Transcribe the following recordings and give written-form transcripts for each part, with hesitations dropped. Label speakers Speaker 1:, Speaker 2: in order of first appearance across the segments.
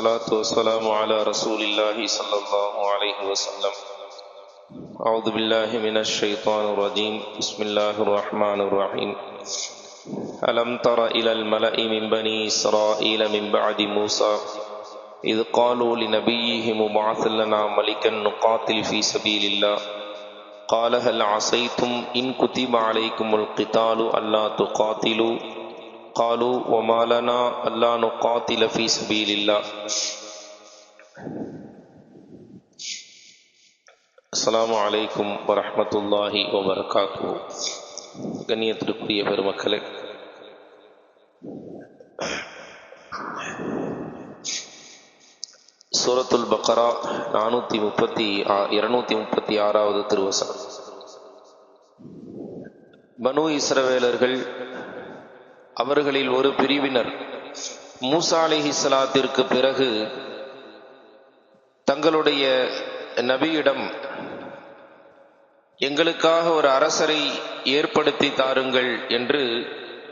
Speaker 1: والصلاة والسلام على رسول الله صلى الله عليه وسلم. أعوذ بالله من الشيطان الرجيم. بسم الله الرحمن الرحيم. ألم تر إلى الملأ من بني إسرائيل من بعد موسى إذ قالوا لنبيهم ابعث لنا ملكا نقاتل في سبيل الله قال هل عصيتم إن كتب عليكم القتال ألا تقاتلوا قالوا وما لنا ألا نقاتل في سبيل الله. அஸ்ஸலாமு அலைக்கும் வரஹ்மத்துல்லாஹி வபரகாத்துஹு. கண்ணியத்திற்குரிய பெருமக்களே, சூரத்துல் பக்ரா 236வது திருவசனம். பனு இஸ்ரவேலர்கள் அவர்களில் ஒரு பிரிவினர் மூசா அலைஹிஸ்ஸலாத்திற்கு பிறகு தங்களுடைய நபியிடம் எங்களுக்காக ஒரு அரசரை ஏற்படுத்தி தாருங்கள் என்று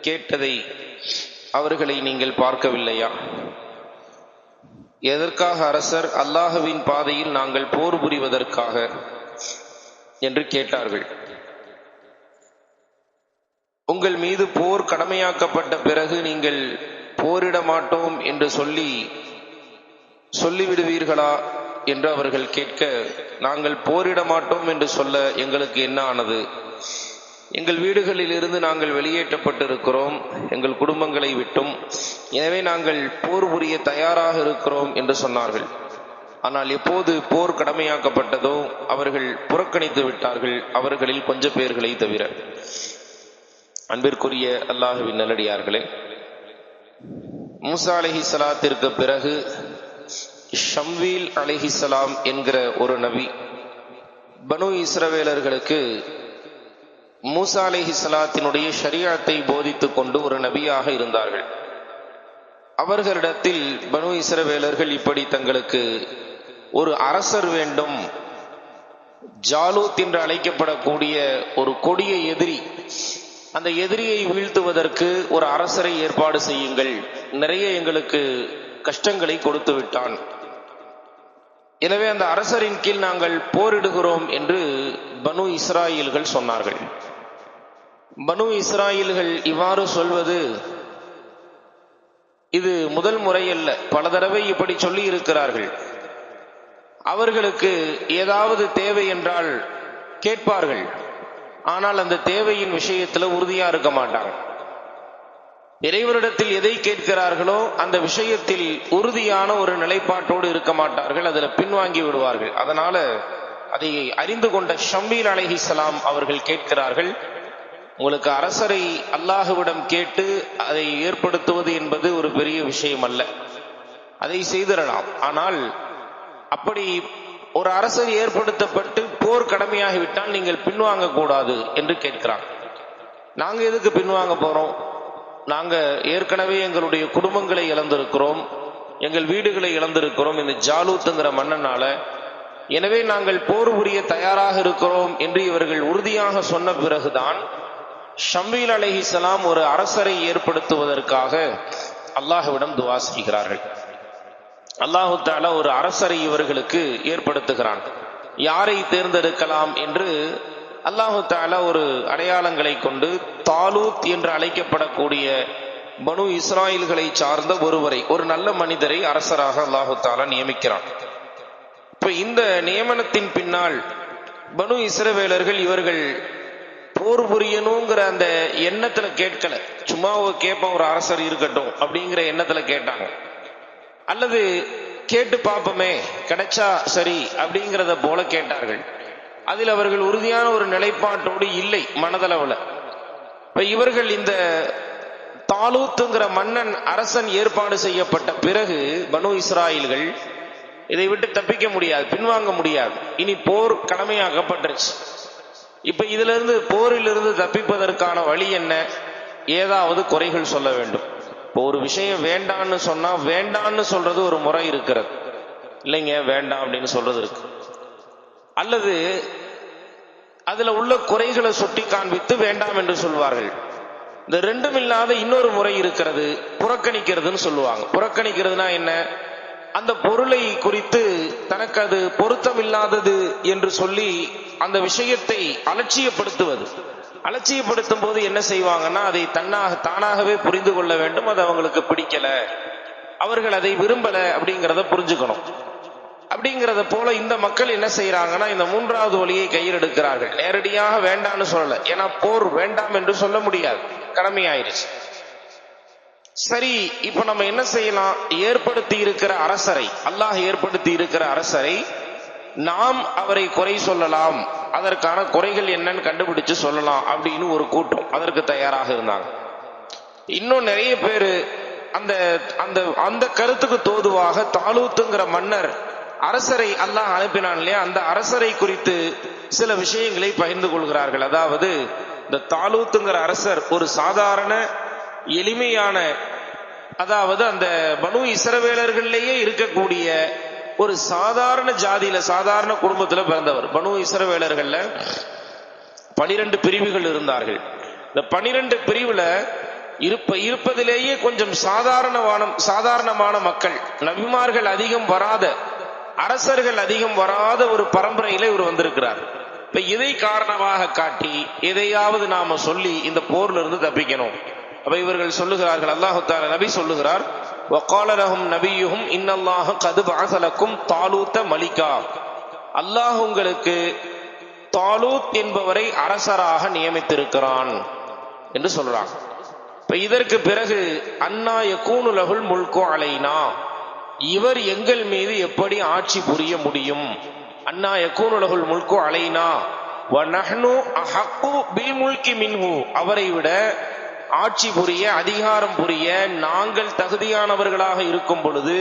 Speaker 1: கேட்டதை அவர்களை நீங்கள் பார்க்கவில்லையா? எதற்காக அரசர்? அல்லாஹுவின் பாதையில் நாங்கள் போர் புரிவதற்காக என்று கேட்டார்கள். உங்கள் மீது போர் கடமையாக்கப்பட்ட பிறகு நீங்கள் போரிட மாட்டோம் என்று சொல்லிவிடுவீர்களா என்று அவர்கள் கேட்க, நாங்கள் போரிட மாட்டோம் என்று சொல்ல எங்களுக்கு என்ன ஆனது? எங்கள் வீடுகளில் இருந்து நாங்கள் வெளியேற்றப்பட்டிருக்கிறோம், எங்கள் குடும்பங்களை விட்டும், எனவே நாங்கள் போர் புரிய தயாராக இருக்கிறோம் என்று சொன்னார்கள். ஆனால் எப்போது போர் கடமையாக்கப்பட்டதோ அவர்கள் புறக்கணித்து விட்டார்கள், அவர்களில் கொஞ்ச பேர்களை தவிர. அன்பிற்குரிய அல்லாஹுவின் நல்லடியார்களே, மூசா அலைஹிஸ்ஸலாத்திற்கு பிறகு ஷம்வீல் அலைஹிஸ்ஸலாம் என்கிற ஒரு நபி பனு இஸ்ரவேலர்களுக்கு மூசா அலைஹிஸ்ஸலாத்தினுடைய ஷரீஅத்தை போதித்துக் கொண்டு ஒரு நபியாக இருந்தார்கள். அவர்களிடத்தில் பனு இஸ்ரவேலர்கள் இப்படி தங்களுக்கு ஒரு அரசர் வேண்டும், ஜாலூத் என்று அழைக்கப்படக்கூடிய ஒரு கொடிய எதிரி, அந்த எதிரியை வீழ்த்துவதற்கு ஒரு அரசரை ஏற்பாடு செய்யுங்கள், நிறைய எங்களுக்கு கஷ்டங்களை கொடுத்து விட்டான், எனவே அந்த அரசரின் கீழ் நாங்கள் போரிடுகிறோம் என்று பனு இஸ்ராயீல்கள் சொன்னார்கள். பனு இஸ்ராயீல்கள் இவ்வாறு சொல்வது இது முதல் முறையல்ல, பல தடவை இப்படி சொல்லி இருக்கிறார்கள். அவர்களுக்கு ஏதாவது தேவை என்றால் கேட்பார்கள், ஆனால் அந்த தேவையின் விஷயத்துல உறுதியா இருக்க மாட்டாங்க. இறைவரிடத்தில் எதை கேட்கிறார்களோ அந்த விஷயத்தில் உறுதியான ஒரு நிலைப்பாட்டோடு இருக்க மாட்டார்கள், அதுல பின்வாங்கி விடுவார்கள். அதனால அதை அறிந்து கொண்ட ஷம்வீல் அலைஹிஸ்ஸலாம் அவர்கள் கேட்கிறார்கள், உங்களுக்கு அரசரை அல்லாஹுவிடம் கேட்டு அதை ஏற்படுத்துவது என்பது ஒரு பெரிய விஷயம் அல்ல, அதை செய்திடலாம், ஆனால் அப்படி ஒரு அரசர் ஏற்படுத்தப்பட்டு போர் கடமையாகிவிட்டால் நீங்கள் பின்வாங்க கூடாது என்று கேட்கிறாங்க. நாங்க எதுக்கு பின்வாங்க போறோம்? நாங்க ஏற்கனவே எங்களுடைய குடும்பங்களை இழந்திருக்கிறோம், எங்கள் வீடுகளை இழந்திருக்கிறோம் இந்த ஜாலூத்துங்கிற மன்னனால, எனவே நாங்கள் போர் புரிய தயாராக இருக்கிறோம் என்று இவர்கள் உறுதியாக சொன்ன பிறகுதான் ஷம்வீல் அலைஹிஸ்ஸலாம் ஒரு அரசரை ஏற்படுத்துவதற்காக அல்லாஹ்விடம் துஆ செய்கிறார்கள். அல்லாஹு தஆலா ஒரு அரசரை இவர்களுக்கு ஏற்படுத்துகிறான். யாரை தேர்ந்தெடுக்கலாம் என்று அல்லாஹு தஆலா ஒரு அடையாளங்களை கொண்டு தாலூத் என்று அழைக்கப்படக்கூடிய பனு இஸ்ராயீல்களை சார்ந்த ஒருவரை, ஒரு நல்ல மனிதரை அரசராக அல்லாஹு தஆலா நியமிக்கிறான். இப்ப இந்த நியமனத்தின் பின்னால் பனு இஸ்ரவேலர்கள் இவர்கள் போர் புரியணுங்கிற அந்த எண்ணத்துல கேட்கல, சும்மா கேட்போம் ஒரு அரசர் இருக்கட்டும் அப்படிங்கிற எண்ணத்துல கேட்டாங்க, அல்லது கேட்டு பார்ப்போமே கிடைச்சா சரி அப்படிங்கிறத போல கேட்டார்கள். அதில் அவர்கள் உறுதியான ஒரு நிலைப்பாட்டோடு இல்லை மனதளவுல. இப்ப இவர்கள் இந்த தாலூத்துங்கிற மன்னன் அரசன் ஏற்பாடு செய்யப்பட்ட பிறகு பனு இஸ்ராயீல்கள் இதை விட்டு தப்பிக்க முடியாது, பின்வாங்க முடியாது, இனி போர் கடமையாக்கப்பட்டுருச்சு. இப்ப இதுல இருந்து போரிலிருந்து தப்பிப்பதற்கான வழி என்ன? ஏதாவது குறைகள் சொல்ல வேண்டும். இப்போ ஒரு விஷயம் வேண்டான்னு சொன்னா வேண்டான்னு சொல்றது ஒரு முறை இருக்கிறது, இல்லைங்க வேண்டாம் அப்படின்னு சொல்றது இருக்கு, அல்லது அதுல உள்ள குறைகளை சுட்டி காண்பித்து வேண்டாம் என்று சொல்வார்கள். இந்த ரெண்டும் இல்லாத இன்னொரு முறை இருக்கிறது, புறக்கணிக்கிறதுன்னு சொல்லுவாங்க. புறக்கணிக்கிறதுனா என்ன? அந்த பொருளை குறித்து தனக்கு அது பொருத்தமில்லாதது என்று சொல்லி அந்த விஷயத்தை அலட்சியப்படுத்துவது. அலட்சியப்படுத்தும் போது என்ன செய்வாங்கன்னா, அதை தானாகவே புரிந்து கொள்ள வேண்டும். அது அவங்களுக்கு பிடிக்கல, அவர்கள் அதை விரும்பல அப்படிங்கிறத புரிஞ்சுக்கணும். அப்படிங்கிறத போல இந்த மக்கள் என்ன செய்யறாங்கன்னா, இந்த மூன்றாவது வழியை கையில் எடுக்கிறார்கள். நேரடியாக வேண்டாம்னு சொல்லல, ஏன்னா போர் வேண்டாம் என்று சொல்ல முடியாது, கடமையாயிருச்சு. சரி, இப்ப நம்ம என்ன செய்யலாம்? ஏற்படுத்தி இருக்கிற அரசரை, அல்லாஹ் ஏற்படுத்தி இருக்கிற அரசரை நாம் அவரை குறை சொல்லலாம், அதற்கான குறைகள் என்னன்னு கண்டுபிடிச்சு சொல்லலாம் அப்படின்னு ஒரு கூட்டம் அதற்கு தயாராக இருந்தாங்க. இன்னும் நிறைய பேரு அந்த அந்த அந்த கருத்துக்கு தோதுவாக தாலூத்துங்கிற மன்னர் அரசரை அல்லாஹ் அனுப்பினான் இல்லையா, அந்த அரசரை குறித்து சில விஷயங்களை பகிர்ந்து கொள்கிறார்கள். அதாவது இந்த தாலூத்துங்கிற அரசர் ஒரு சாதாரண எளிமையான, அதாவது அந்த பனு இஸ்ரவேலர்களிலேயே இருக்கக்கூடிய ஒரு சாதாரண ஜாதியில, சாதாரண குடும்பத்துல பிறந்தவர். பனு இஸ்ரவேலர்கள்ல 12 பிரிவுகள் இருந்தார்கள். இந்த 12 பிரிவுல இருப்பதிலேயே கொஞ்சம் சாதாரணமான மக்கள், நபிமார்கள் அதிகம் வராத, அரசர்கள் அதிகம் வராத ஒரு பரம்பரையில இவர் வந்திருக்கிறார். இப்ப இதை காரணமாக காட்டி எதையாவது நாம சொல்லி இந்த போர்ல இருந்து தப்பிக்கணும். அப்ப இவர்கள் சொல்லுகிறார்கள், அல்லாஹு தஆலா நபி சொல்லுகிறார், வகால லஹும் நபியுஹும் இன்னல்லாஹ கத் பஅஸ லக்கும் தாலூத மலிகா, அல்லாஹ் உங்களுக்கு தாலூத் என்பவரை அரசராக நியமித்திருக்கிறான் என்று சொல்றாங்க. இப்ப இதற்கு பிறகு அன்னா யகூனு லஹுல் முல்கு அலைனா, இவர் எங்கள் மீது எப்படி ஆட்சி புரிய முடியும்? அன்னா யகூனு லஹுல் முல்கு அலைனா வ நஹ்னு அஹக்கு பில் முல்கி மின்ஹு, அவரை விட ஆட்சி புரிய, அதிகாரம் புரிய நாங்கள் தகுதியானவர்களாக இருக்கும் பொழுது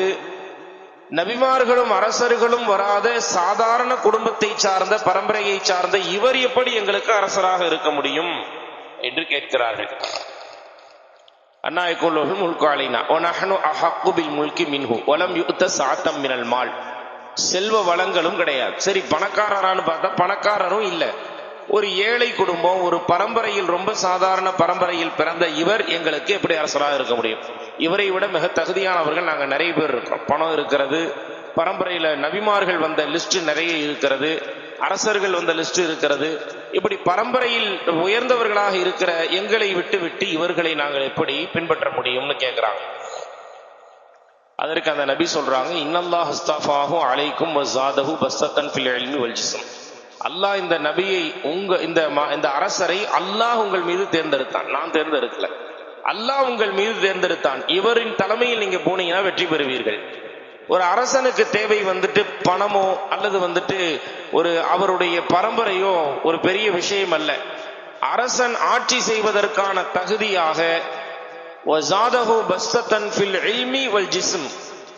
Speaker 1: நபிமார்களும் அரசர்களும் வராத சாதாரண குடும்பத்தை சார்ந்த, பரம்பரையை சார்ந்த இவர் எப்படி எங்களுக்கு அரசராக இருக்க முடியும் என்று கேட்கிறார்கள். அன்னா யகூனு லஹுல் முல்கு அலைனா வ நஹ்னு அஹக்கு பில் முல்கி மின்ஹு வ லம் யு'த ஸஅத்தம் மினல் மால், செல்வ வளங்களும் கிடையாது. சரி, பணக்காரரான்னு பார்த்தா பணக்காரரும் இல்ல, ஒரு ஏழை குடும்பம், ஒரு பரம்பரையில், ரொம்ப சாதாரண பரம்பரையில் பிறந்த இவர் எங்களுக்கு எப்படி அரசராக இருக்க முடியும்? இவரை விட மிக தகுதியானவர்கள் நாங்க நிறைய பேர் இருக்கிறோம். பணம் இருக்கிறது, பரம்பரையில நபிமார்கள் வந்த லிஸ்ட் நிறைய இருக்கிறது, அரசர்கள் வந்த லிஸ்ட் இருக்கிறது. இப்படி பரம்பரையில் உயர்ந்தவர்களாக இருக்கிற எங்களை விட்டு இவர்களை நாங்கள் எப்படி பின்பற்ற முடியும்னு கேட்கிறாங்க. அதற்கு அந்த நபி சொல்றாங்க, இன்னல்லாஹ் அஸ்தஃபாஹு அலைக்கும் வ ஸாதஹு பஸ்ஸத்தன் ஃபில் இல்மி வல் ஜிஸ்ம், அல்லாஹ் இந்த நபியை, இந்த அரசரை அல்லாஹ் உங்கள் மீது தேர்ந்தெடுத்தான், நான் தேர்ந்தெடுக்கல, அல்லாஹ் உங்கள் மீது தேர்ந்தெடுத்தான். இவரின் தலைமையில் நீங்க போனீங்கன்னா வெற்றி பெறுவீர்கள். ஒரு அரசனுக்கு தேவை பணமோ அல்லது அவருடைய பரம்பரையோ ஒரு பெரிய விஷயம் அல்ல. அரசன் ஆட்சி செய்வதற்கான தகுதியாக வஸாதஹு பஸ்ஸத்தன் ஃபில் இல்மி வல் ஜிஸ்ம்,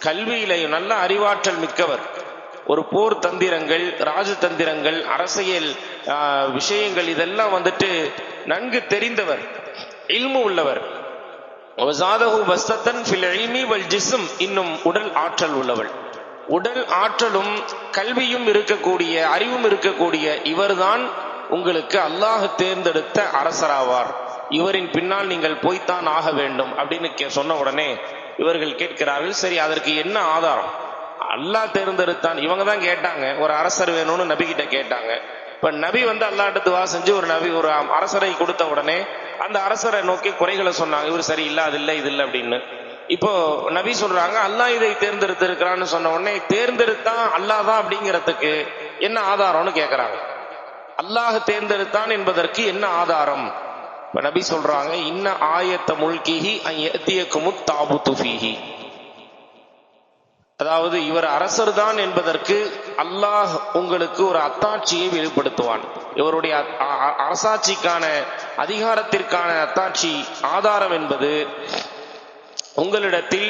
Speaker 1: கல்வியிலே நல்ல அறிவாற்றல் மிக்கவர், ஒரு போர் தந்திரங்கள், ராஜதந்திரங்கள், அரசியல் விஷயங்கள் இதெல்லாம் நன்கு தெரிந்தவர், இல்மு உள்ளவர். வஸாதஹு பஸ்ஸத்தன் ஃபில் இல்மி வல் ஜிஸ்ம், இன்னும் உடல் ஆற்றல் உள்ளவள். உடல் ஆற்றலும் கல்வியும் இருக்கக்கூடிய, அறிவும் இருக்கக்கூடிய இவர்தான் உங்களுக்கு அல்லாஹ் தேர்ந்தெடுத்த அரசராவார். இவரின் பின்னால் நீங்கள் போய்த்தான் ஆக வேண்டும் அப்படின்னு சொன்ன உடனே இவர்கள் கேட்கிறார்கள், சரி அதற்கு என்ன ஆதாரம்? அல்லாஹ் தேர்ந்தெடுத்தான். இவங்க தான் கேட்டாங்க, ஒரு அரசர் வேணும்னு நபி கிட்ட கேட்டாங்க. இப்ப நபி அல்லாஹ்ட்ட துவா செஞ்சு ஒரு அரசரை கொடுத்த உடனே அந்த அரசரை நோக்கி குறைகளை சொன்னாங்க. இவர் சரி இல்ல, அது இல்லை, இது இல்லை அப்படின்னு. இப்போ நபி சொல்றாங்க, அல்லாஹ் இதை தேர்ந்தெடுத்து இருக்கிறான்னு சொன்ன உடனே தேர்ந்தெடுத்தான் அல்லாஹ் தான் அப்படிங்கிறதுக்கு என்ன ஆதாரம்னு கேட்கிறாங்க. அல்லாஹ் தேர்ந்தெடுத்தான் என்பதற்கு என்ன ஆதாரம்? இப்ப நபி சொல்றாங்க, இன்ன ஆயத்த முல்கிஹி அன் யஅதியகுமுத் தாபுது ஃபீஹி, அதாவது இவர் அரசர் தான் என்பதற்கு அல்லாஹ் உங்களுக்கு ஒரு அத்தாட்சியை வெளிப்படுத்துவான். இவருடைய அரசாட்சிக்கான, அதிகாரத்திற்கான அத்தாட்சி, ஆதாரம் என்பது உங்களிடத்தில்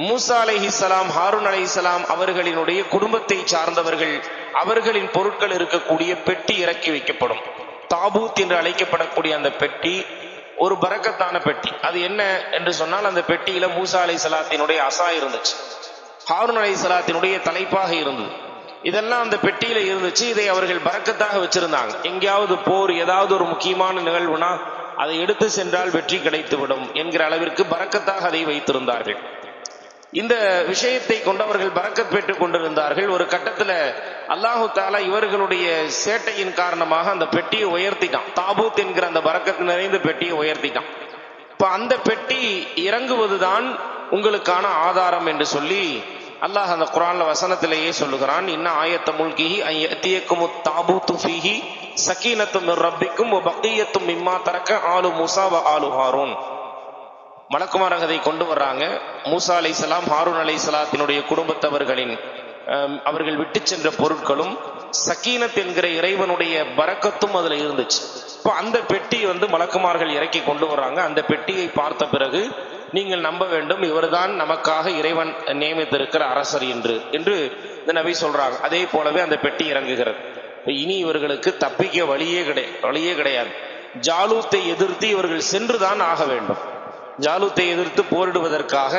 Speaker 1: மூசா அலைஹிஸ்ஸலாம், ஹாரூன் அலைஹிஸ்ஸலாம் அவர்களினுடைய குடும்பத்தை சார்ந்தவர்கள், அவர்களின் பொருட்கள் இருக்கக்கூடிய பெட்டி இறக்கி வைக்கப்படும். தாபூத் என்று அழைக்கப்படக்கூடிய அந்த பெட்டி ஒரு பரக்கத்தான பெட்டி. அது என்ன என்று சொன்னால், அந்த பெட்டியில மூசா அலைஹிஸ்ஸலாத்தினுடைய அசா இருந்துச்சு, ஹாரூன் அலைஹிஸ்ஸலாத்தினுடைய தலைப்பாக இருந்தது. இதெல்லாம் அந்த பெட்டியில இருந்துச்சு. இதை அவர்கள் பரக்கத்தாக வச்சிருந்தாங்க. எங்கேயாவது போர், ஏதாவது ஒரு முக்கியமான நிகழ்வுனா அதை எடுத்து சென்றால் வெற்றி கிடைத்துவிடும் என்கிற அளவிற்கு பரக்கத்தாக அதை வைத்திருந்தார்கள். இந்த விஷயத்தை கொண்டு அவர்கள் பரக்கத் பெற்றுக் கொண்டிருந்தார்கள். ஒரு கட்டத்துல அல்லாஹு தாலா இவர்களுடைய சேட்டையின் காரணமாக அந்த பெட்டியை உயர்த்திட்டான். தாபூத் என்கிற அந்த பரக்கத் நிறைந்த பெட்டியை உயர்த்திட்டான். இப்ப அந்த பெட்டி இறங்குவதுதான் உங்களுக்கான ஆதாரம் என்று சொல்லி அல்லாஹ் அந்த குர்ஆன்ல வசனத்திலேயே சொல்லுகிறான். இன்ன ஆயத்த முல்கிஹி அய்யத்தியக்கும் தாபூத்து ஃபீஹி சகீனத்தும் மிர் ரப்பிக்கும் வ பக்கியத்தும் மிம்மா தரக்க ஆலு மூசா வ ஆலு ஹாரூன். மலக்குமாரங்க அதை கொண்டு வர்றாங்க. மூசா அலைஹிஸ்ஸலாம், ஹாரூன் அலைஹிஸ்ஸலாத்தினுடைய குடும்பத்தவர்களின் அவர்கள் விட்டு சென்ற பொருட்களும் சக்கீனத் என்கிற இறைவனுடைய பரக்கத்தும் அதுல இருந்துச்சு. இப்போ அந்த பெட்டி மலக்குமார்கள் இறக்கி கொண்டு வர்றாங்க. அந்த பெட்டியை பார்த்த பிறகு நீங்கள் நம்ப வேண்டும், இவர்தான் நமக்காக இறைவன் நியமித்திருக்கிற அரசர் என்று இந்த நபி சொல்றாங்க. அதே போலவே அந்த பெட்டி இறங்குகிறது. இனி இவர்களுக்கு தப்பிக்க வழியே கிடையாது. ஜாலூத்தை எதிர்த்து இவர்கள் சென்றுதான் ஆக வேண்டும். ஜாலூத்தை எதிர்த்து போரிடுவதற்காக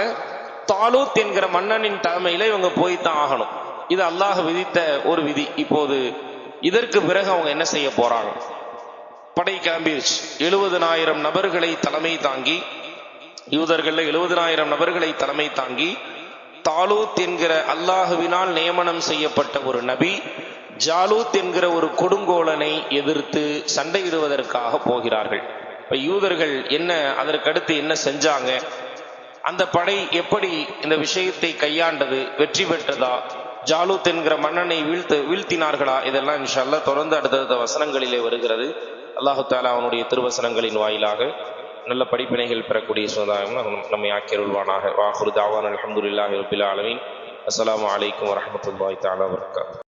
Speaker 1: தாலூத் என்கிற மன்னனின் தலைமையில இவங்க போய்தான் ஆகணும். இது அல்லாஹ் விதித்த ஒரு விதி. இப்போது இதற்கு பிறகு அவங்க என்ன செய்ய போறாங்க? படை கிளம்பிடுச்சு. 70,000 நபர்களை தலைமை தாங்கி, யூதர்கள் 70,000 நபர்களை தலைமை தாங்கி தாலூத் என்கிற அல்லாஹுவினால் நியமனம் செய்யப்பட்ட ஒரு நபி ஜாலூத் என்கிற ஒரு கொடுங்கோலனை எதிர்த்து சண்டையிடுவதற்காக போகிறார்கள். இப்ப யூதர்கள் என்ன, அதற்கடுத்து என்ன செஞ்சாங்க, அந்த படை எப்படி இந்த விஷயத்தை கையாண்டது, வெற்றி பெற்றதா, ஜாலூத் என்கிற மன்னனை வீழ்த்தினார்களா, இதெல்லாம் இன்ஷா அல்லாஹ் தொடர்ந்து அடுத்தடுத்த வசனங்களிலே வருகிறது. அல்லாஹு தஆலா அவனுடைய திருவசனங்களின் வாயிலாக நல்ல படிப்பினைகள் பெறக்கூடிய சமுதாயம் நம்மை ஆக்கியருள்வானாக. வாஹிரு தாவானா அல்ஹம்துலில்லாஹி ரப்பில் ஆலமீன். அஸ்ஸலாமு அலைக்கும் வரஹ்மத்துல்லாஹி தஆலா வபரகாத்துஹு.